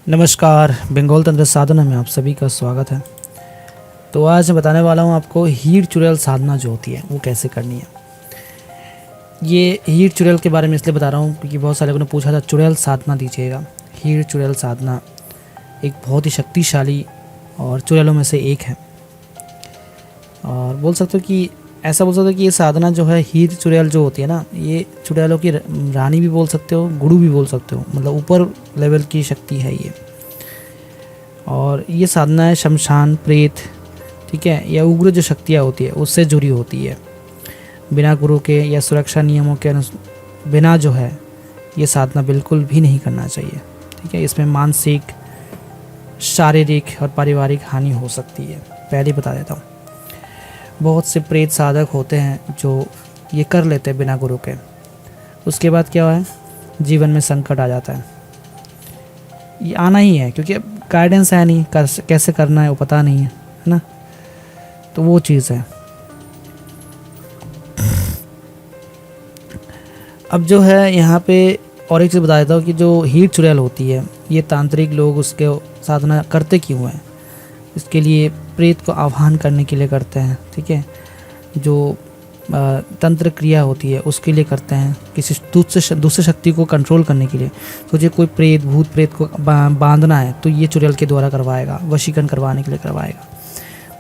नमस्कार, बंगाल तंत्र साधना में आप सभी का स्वागत है। तो आज मैं बताने वाला हूँ आपको हीर चुड़ैल साधना जो होती है वो कैसे करनी है। ये हीर चुड़ैल के बारे में इसलिए बता रहा हूँ क्योंकि बहुत सारे लोगों ने पूछा था चुड़ैल साधना दीजिएगा। हीर चुड़ैल साधना एक बहुत ही शक्तिशाली और चुड़ैलों में से एक है, और बोल सकते हो कि ऐसा बोल सकते हो कि ये साधना जो है हीर चुड़ैल जो होती है ना, ये चुड़ैलों की रानी भी बोल सकते हो, गुरु भी बोल सकते हो, मतलब ऊपर लेवल की शक्ति है ये। और ये साधना है शमशान, प्रेत, ठीक है, या उग्र जो शक्तियाँ होती है उससे जुड़ी होती है। बिना गुरु के या सुरक्षा नियमों के बिना जो है ये साधना बिल्कुल भी नहीं करना चाहिए, ठीक है। इसमें मानसिक, शारीरिक और पारिवारिक हानि हो सकती है, पहले ही बता देता हूँ। बहुत से प्रेत साधक होते हैं जो ये कर लेते हैं बिना गुरु के, उसके बाद क्या है, जीवन में संकट आ जाता है। ये आना ही है क्योंकि अब गाइडेंस है नहीं, कैसे करना है वो पता नहीं है ना, तो वो चीज़ है। अब जो है यहाँ पे और एक चीज़ बता देता हूँ कि जो हीर चुड़ैल होती है ये तांत्रिक लोग उसके साधना करते क्यों हैं। इसके लिए प्रेत को आह्वान करने के लिए करते हैं, ठीक है। जो तंत्र क्रिया होती है उसके लिए करते हैं, किसी दूसरे शक्ति को कंट्रोल करने के लिए। सोचिए कोई प्रेत, भूत प्रेत को बांधना है तो ये चुड़ैल के द्वारा करवाएगा, वशीकरण करवाने के लिए करवाएगा,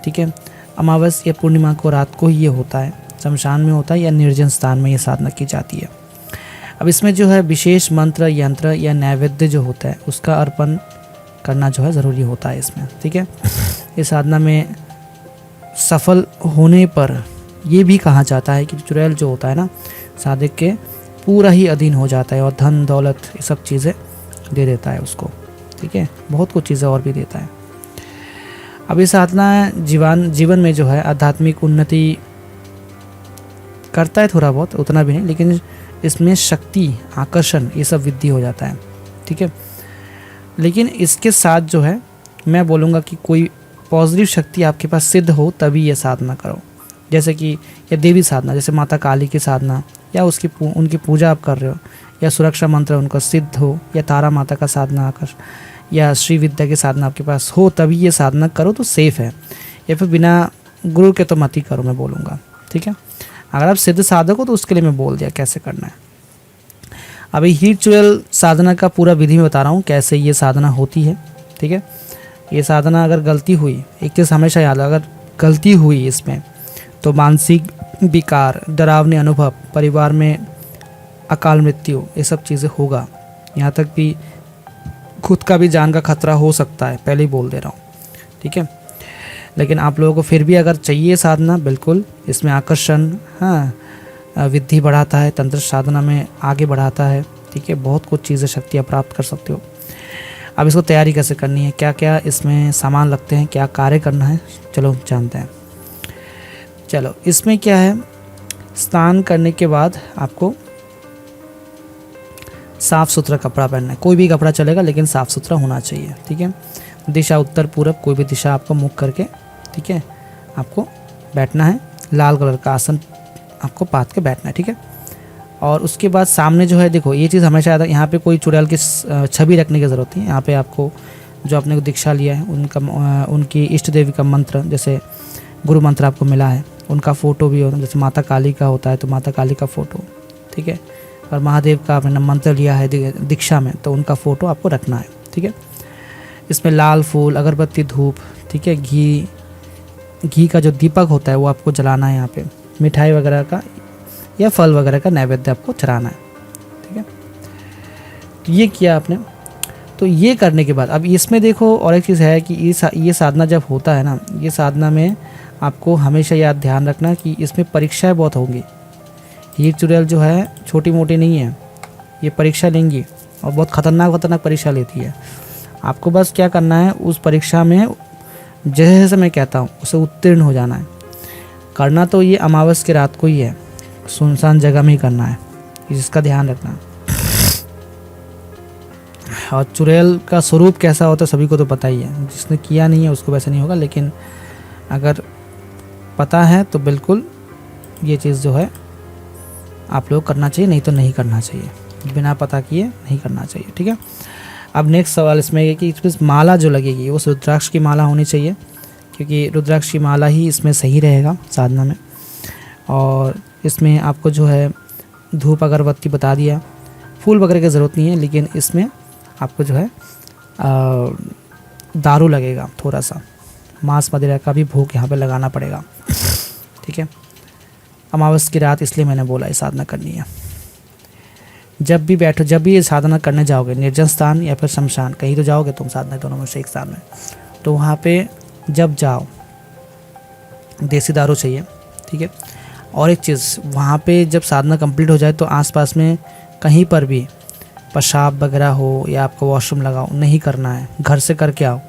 ठीक है। अमावस्या या पूर्णिमा को रात को ही ये होता है, शमशान में होता है या निर्जन स्थान में ये साधना की जाती है। अब इसमें जो है विशेष मंत्र, यंत्र या नैवेद्य जो होता है उसका अर्पण करना जो है ज़रूरी होता है इसमें, ठीक है। इस साधना में सफल होने पर ये भी कहा जाता है कि चुड़ैल जो होता है ना साधक के पूरा ही अधीन हो जाता है और धन दौलत ये सब चीज़ें दे देता है उसको, ठीक है। बहुत कुछ चीज़ें और भी देता है। अब ये साधना जीवन में जो है आध्यात्मिक उन्नति करता है, थोड़ा बहुत, उतना भी नहीं, लेकिन इसमें शक्ति, आकर्षण ये सब वृद्धि हो जाता है, ठीक है। लेकिन इसके साथ जो है मैं बोलूँगा कि कोई पॉजिटिव शक्ति आपके पास सिद्ध हो तभी ये साधना करो। जैसे कि या देवी साधना, जैसे माता काली की साधना, या उनकी पूजा आप कर रहे हो, या सुरक्षा मंत्र उनका सिद्ध हो, या तारा माता का साधना आकर, या श्री विद्या की साधना आपके पास हो तभी ये साधना करो तो सेफ़ है। या फिर बिना गुरु के तो मत ही करो, मैं बोलूँगा, ठीक है। अगर आप सिद्ध साधक हो तो उसके लिए मैं बोल दिया कैसे करना है। अभी हीर चुड़ैल साधना का पूरा विधि में बता रहा हूँ कैसे ये साधना होती है, ठीक है। ये साधना अगर गलती हुई, एक चीज़ हमेशा याद है, अगर गलती हुई इसमें तो मानसिक विकार, डरावने अनुभव, परिवार में अकाल मृत्यु, ये सब चीज़ें होगा। यहाँ तक भी खुद का भी जान का खतरा हो सकता है, पहले ही बोल दे रहा हूँ, ठीक है। लेकिन आप लोगों को फिर भी अगर चाहिए साधना, बिल्कुल इसमें आकर्षण, हाँ, वृद्धि बढ़ाता है, तंत्र साधना में आगे बढ़ाता है, ठीक है। बहुत कुछ चीज़ें, शक्तियाँ प्राप्त कर सकते हो। अब इसको तैयारी कैसे करनी है, क्या क्या इसमें सामान लगते हैं, क्या कार्य करना है, चलो जानते हैं। चलो, इसमें क्या है, स्नान करने के बाद आपको साफ़ सुथरा कपड़ा पहनना है। कोई भी कपड़ा चलेगा लेकिन साफ़ सुथरा होना चाहिए, ठीक है। दिशा उत्तर पूरब, कोई भी दिशा आपको मुख करके, ठीक है, आपको बैठना है। लाल कलर का आसन आपको पात के बैठना है, ठीक है। और उसके बाद सामने जो है, देखो ये चीज़ हमेशा याद है, यहाँ पे कोई चुड़ैल की छवि रखने की ज़रूरत है। यहाँ पे आपको जो आपने को दीक्षा लिया है उनकी इष्ट देवी का मंत्र, जैसे गुरु मंत्र आपको मिला है, उनका फ़ोटो भी हो, जैसे माता काली का होता है तो माता काली का फ़ोटो, ठीक है। और महादेव का आपने मंत्र लिया है दीक्षा में तो उनका फ़ोटो आपको रखना है, ठीक है। इसमें लाल फूल, अगरबत्ती, धूप, ठीक है, घी का जो दीपक होता है वो आपको जलाना है। यहाँ पे मिठाई वगैरह का या फल वगैरह का नैवेद्य आपको चढ़ाना है, ठीक है। तो ये किया आपने। तो ये करने के बाद अब इसमें देखो और एक चीज़ है कि ये साधना जब होता है ना, ये साधना में आपको हमेशा याद ध्यान रखना कि इसमें परीक्षाएं बहुत होंगी। हीर चुड़ैल जो है छोटी मोटी नहीं है, ये परीक्षा लेंगी और बहुत ख़तरनाक परीक्षा लेती है। आपको बस क्या करना है, उस परीक्षा में जैसे जैसे मैं कहता हूँ उसे उत्तीर्ण हो जाना है। करना तो ये अमावस की रात को ही है, सुनसान जगह में ही करना है, इसका ध्यान रखना। और चुड़ैल का स्वरूप कैसा होता है सभी को तो पता ही है, जिसने किया नहीं है उसको वैसे नहीं होगा, लेकिन अगर पता है तो बिल्कुल ये चीज़ जो है आप लोग करना चाहिए, नहीं तो नहीं करना चाहिए, बिना पता किए नहीं करना चाहिए, ठीक है। अब नेक्स्ट सवाल इसमें है कि इसमें माला जो लगेगी वो रुद्राक्ष की माला होनी चाहिए, क्योंकि रुद्राक्ष की माला ही इसमें सही रहेगा साधना में। और इसमें आपको जो है धूप अगरबत्ती बता दिया, फूल वगैरह की ज़रूरत नहीं है, लेकिन इसमें आपको जो है दारू लगेगा, थोड़ा सा मांस मदिरा का भी भोग यहाँ पे लगाना पड़ेगा, ठीक है। अमावस की रात इसलिए मैंने बोला ये साधना करनी है। जब भी बैठो, जब भी ये साधना करने जाओगे, निर्जन स्थान या फिर शमशान, कहीं तो जाओगे तुम साधना दोनों में से एक स्थान में, तो वहाँ पे जब जाओ देसी दारू चाहिए, ठीक है। और एक चीज़, वहाँ पे जब साधना कंप्लीट हो जाए तो आसपास में कहीं पर भी पेशाब वगैरह हो या आपको वॉशरूम लगाओ नहीं करना है, घर से करके आओ,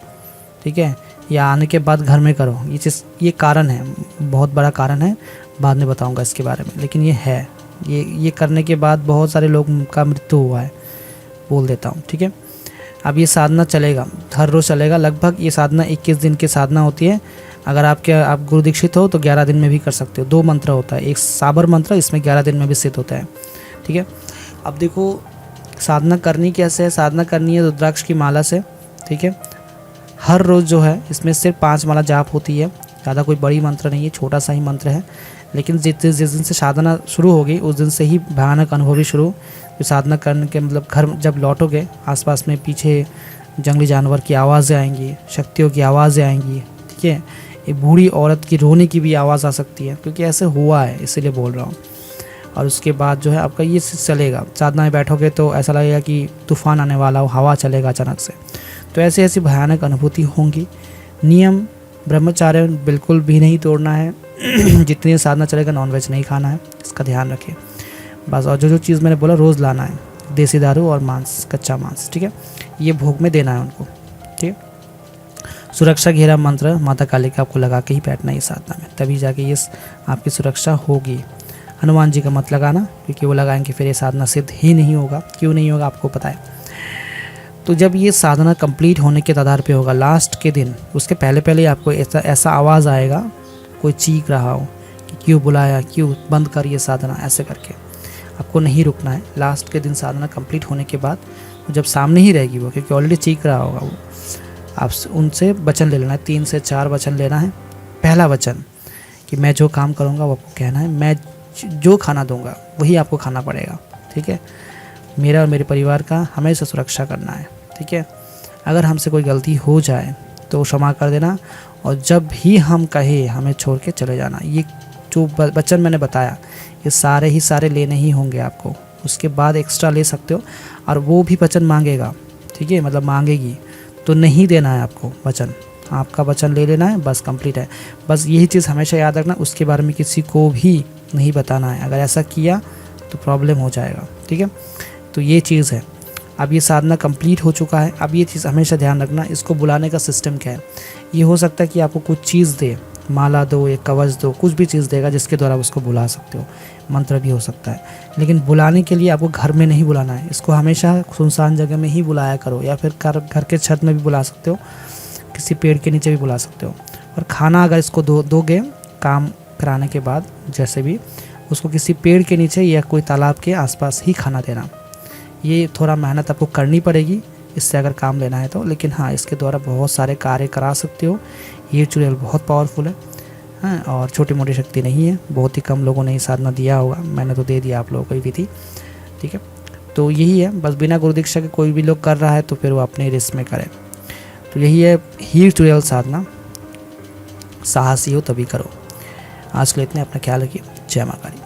ठीक है, या आने के बाद घर में करो। ये चीज़, ये कारण है, बहुत बड़ा कारण है, बाद में बताऊंगा इसके बारे में, लेकिन ये है, ये करने के बाद बहुत सारे लोग का मृत्यु हुआ है, बोल देता हूँ, ठीक है। अब ये साधना चलेगा, हर रोज़ चलेगा लगभग। ये साधना 21 दिन की साधना होती है। अगर आप गुरु दीक्षित हो तो 11 दिन में भी कर सकते हो। 2 मंत्र होता है, एक साबर मंत्र, इसमें 11 दिन में भी सिद्ध होता है, ठीक है। अब देखो साधना करनी कैसे है। साधना करनी है रुद्राक्ष की माला से, ठीक है। हर रोज़ जो है इसमें सिर्फ 5 माला जाप होती है, ज़्यादा कोई बड़ी मंत्र नहीं है, छोटा सा ही मंत्र है। लेकिन जिस दिन से साधना शुरू होगी उस दिन से ही भयानक अनुभव भी शुरू। साधना करने के मतलब घर जब लौटोगे, आसपास में पीछे जंगली जानवर की आवाज़ें आएंगी, शक्तियों की आवाज़ें आएंगी, ठीक है। एक बूढ़ी औरत की रोने की भी आवाज़ आ सकती है, क्योंकि ऐसे हुआ है इसीलिए बोल रहा हूँ। और उसके बाद जो है आपका ये चलेगा, साधना में बैठोगे तो ऐसा लगेगा कि तूफान आने वाला हो, हवा चलेगा अचानक से। तो ऐसी ऐसी भयानक अनुभूति होंगी। नियम ब्रह्मचार्य बिल्कुल भी नहीं तोड़ना है। जितनी साधना चलेगा नॉनवेज नहीं खाना है, इसका ध्यान रखिए बस। और जो चीज़ मैंने बोला रोज़ लाना है, देसी दारू और मांस, कच्चा मांस, ठीक है, ये भोग में देना है उनको, ठीक है। सुरक्षा घेरा मंत्र माता काली का आपको लगा के ही बैठना है साधना में, तभी जाके ये आपकी सुरक्षा होगी। हनुमान जी का मत लगाना, क्योंकि वो लगाएंगे फिर ये साधना सिद्ध ही नहीं होगा। क्यों नहीं होगा आपको पता है। तो जब ये साधना कंप्लीट होने के आधार पे होगा लास्ट के दिन, उसके पहले आपको ऐसा आवाज़ आएगा, कोई चीख रहा हो कि क्यों बुलाया, क्यों बंद कर ये साधना, ऐसे करके आपको नहीं रुकना है। लास्ट के दिन साधना कंप्लीट होने के बाद जब सामने ही रहेगी वो, क्योंकि ऑलरेडी चीख रहा होगा वो, आप उनसे वचन ले लेना है। 3 से 4 वचन लेना है। पहला वचन कि मैं जो काम करूँगा वो आपको कहना है, मैं जो खाना दूंगा वही आपको खाना पड़ेगा, ठीक है। मेरा और मेरे परिवार का हमेशा सुरक्षा करना है, ठीक है। अगर हमसे कोई गलती हो जाए तो क्षमा कर देना, और जब भी हम कहे हमें छोड़ के चले जाना। ये जो वचन मैंने बताया ये सारे लेने ही होंगे आपको, उसके बाद एक्स्ट्रा ले सकते हो। और वो भी वचन मांगेगा, ठीक है, मतलब मांगेगी, तो नहीं देना है आपको वचन, आपका वचन ले लेना है, बस कंप्लीट है। बस यही चीज़ हमेशा याद रखना, उसके बारे में किसी को भी नहीं बताना है। अगर ऐसा किया तो प्रॉब्लम हो जाएगा, ठीक है। तो ये चीज़ है। अब ये साधना कंप्लीट हो चुका है। अब ये चीज़ हमेशा ध्यान रखना, इसको बुलाने का सिस्टम क्या है। ये हो सकता है कि आपको कुछ चीज़ दे, माला दो या कवच दो, कुछ भी चीज़ देगा जिसके द्वारा उसको बुला सकते हो। मंत्र भी हो सकता है, लेकिन बुलाने के लिए आपको घर में नहीं बुलाना है। इसको हमेशा सुनसान जगह में ही बुलाया करो, या फिर घर के छत में भी बुला सकते हो, किसी पेड़ के नीचे भी बुला सकते हो। और खाना अगर इसको दोगे काम कराने के बाद, जैसे भी उसको किसी पेड़ के नीचे या कोई तालाब के आसपास ही खाना देना। ये थोड़ा मेहनत आपको करनी पड़ेगी इससे अगर काम लेना है तो, लेकिन हाँ इसके द्वारा बहुत सारे कार्य करा सकते हो। ये चुड़ैल बहुत पावरफुल है, हाँ, और छोटी मोटी शक्ति नहीं है। बहुत ही कम लोगों ने ये साधना दिया होगा, मैंने तो दे दिया आप लोगों को भी थी, ठीक है। तो यही है, बस बिना गुरु दीक्षा के कोई भी लोग कर रहा है तो फिर वो अपने रिस्क में करे। तो यही है हीर चुड़ैल साधना, साहसी हो तभी करो। आज के लिए इतने, अपना ख्याल रखिए। जय मां काली।